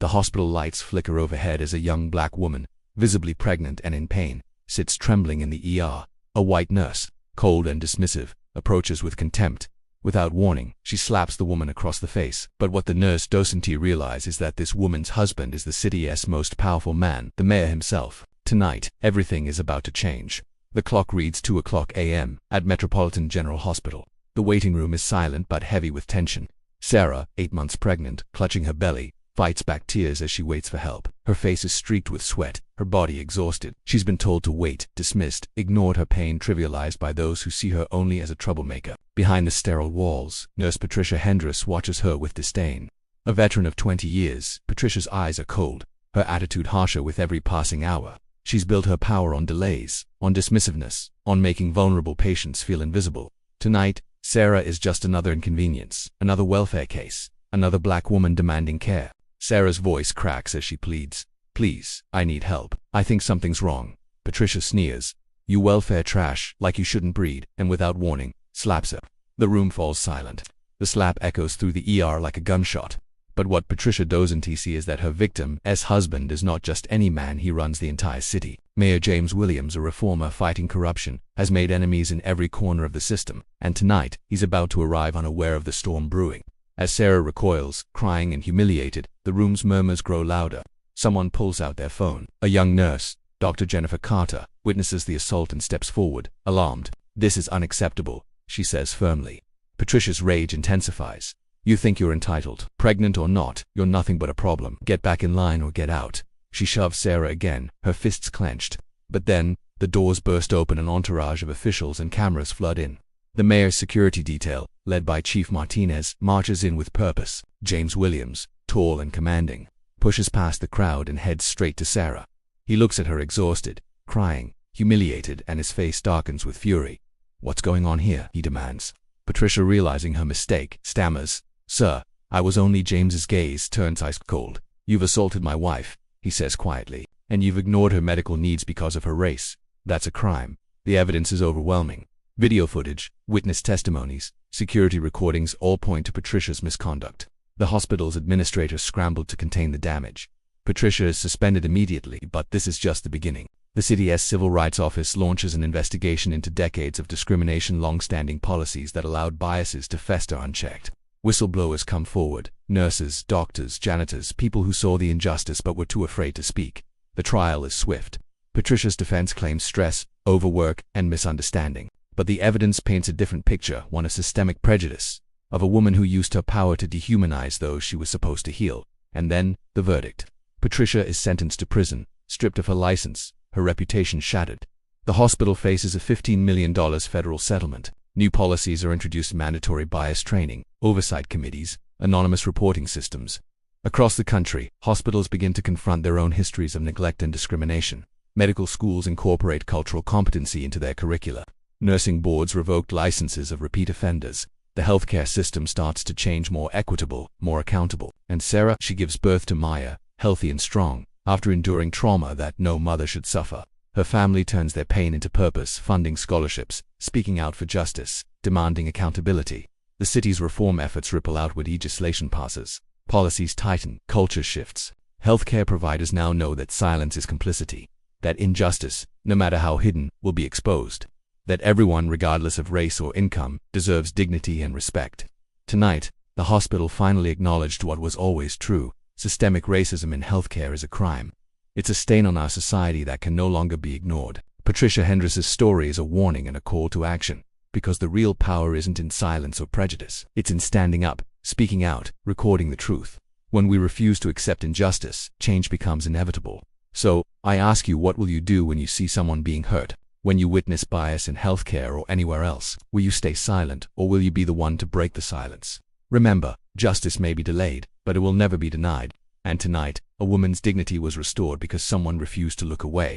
The hospital lights flicker overhead as a young black woman, visibly pregnant and in pain, sits trembling in the ER. A white nurse, cold and dismissive, approaches with contempt. Without warning, she slaps the woman across the face. But what the nurse doesn't realize is that this woman's husband is the city's most powerful man, the mayor himself. Tonight, everything is about to change. The clock reads 2:00 a.m. at Metropolitan General Hospital. The waiting room is silent but heavy with tension. Sarah, 8 months pregnant, clutching her belly, fights back tears as she waits for help. Her face is streaked with sweat, her body exhausted. She's been told to wait, dismissed, ignored, her pain trivialized by those who see her only as a troublemaker. Behind the sterile walls, Nurse Patricia Hendricks watches her with disdain. A veteran of 20 years, Patricia's eyes are cold, her attitude harsher with every passing hour. She's built her power on delays, on dismissiveness, on making vulnerable patients feel invisible. Tonight, Sarah is just another inconvenience, another welfare case, another black woman demanding care. Sarah's voice cracks as she pleads, "Please, I need help. I think something's wrong." Patricia sneers, "You welfare trash, like you shouldn't breed," and without warning, slaps her. The room falls silent. The slap echoes through the ER like a gunshot. But what Patricia doesn't see is that her victim's husband is not just any man, he runs the entire city. Mayor James Williams, a reformer fighting corruption, has made enemies in every corner of the system, and tonight, he's about to arrive unaware of the storm brewing. As Sarah recoils, crying and humiliated, the room's murmurs grow louder. Someone pulls out their phone. A young nurse, Dr. Jennifer Carter, witnesses the assault and steps forward, alarmed. "This is unacceptable," she says firmly. Patricia's rage intensifies. "You think you're entitled. Pregnant or not, you're nothing but a problem. Get back in line or get out." She shoves Sarah again, her fists clenched. But then, the doors burst open, an entourage of officials and cameras flood in. The mayor's security detail, led by Chief Martinez, marches in with purpose. James Williams, tall and commanding, pushes past the crowd and heads straight to Sarah. He looks at her exhausted, crying, humiliated, and his face darkens with fury. "What's going on here?" he demands. Patricia, realizing her mistake, stammers, "Sir, I was only..." James's gaze turns ice cold. "You've assaulted my wife," he says quietly, "and you've ignored her medical needs because of her race. That's a crime." The evidence is overwhelming. Video footage, witness testimonies, security recordings all point to Patricia's misconduct. The hospital's administrators scrambled to contain the damage. Patricia is suspended immediately, but this is just the beginning. The city's Civil Rights Office launches an investigation into decades of discrimination, long-standing policies that allowed biases to fester unchecked. Whistleblowers come forward, nurses, doctors, janitors, people who saw the injustice but were too afraid to speak. The trial is swift. Patricia's defense claims stress, overwork, and misunderstanding. But the evidence paints a different picture, one of systemic prejudice, of a woman who used her power to dehumanize those she was supposed to heal. And then, the verdict. Patricia is sentenced to prison, stripped of her license, her reputation shattered. The hospital faces a $15 million federal settlement. New policies are introduced: mandatory bias training, oversight committees, anonymous reporting systems. Across the country, hospitals begin to confront their own histories of neglect and discrimination. Medical schools incorporate cultural competency into their curricula. Nursing boards revoked licenses of repeat offenders. The healthcare system starts to change, more equitable, more accountable. And Sarah, she gives birth to Maya, healthy and strong, after enduring trauma that no mother should suffer. Her family turns their pain into purpose, funding scholarships, speaking out for justice, demanding accountability. The city's reform efforts ripple outward. Legislation passes. Policies tighten. Culture shifts. Healthcare providers now know that silence is complicity. That injustice, no matter how hidden, will be exposed. That everyone, regardless of race or income, deserves dignity and respect. Tonight, the hospital finally acknowledged what was always true: systemic racism in healthcare is a crime. It's a stain on our society that can no longer be ignored. Patricia Hendricks' story is a warning and a call to action, because the real power isn't in silence or prejudice. It's in standing up, speaking out, recording the truth. When we refuse to accept injustice, change becomes inevitable. So, I ask you, what will you do when you see someone being hurt? When you witness bias in healthcare or anywhere else, will you stay silent, or will you be the one to break the silence? Remember, justice may be delayed, but it will never be denied. And tonight, a woman's dignity was restored because someone refused to look away.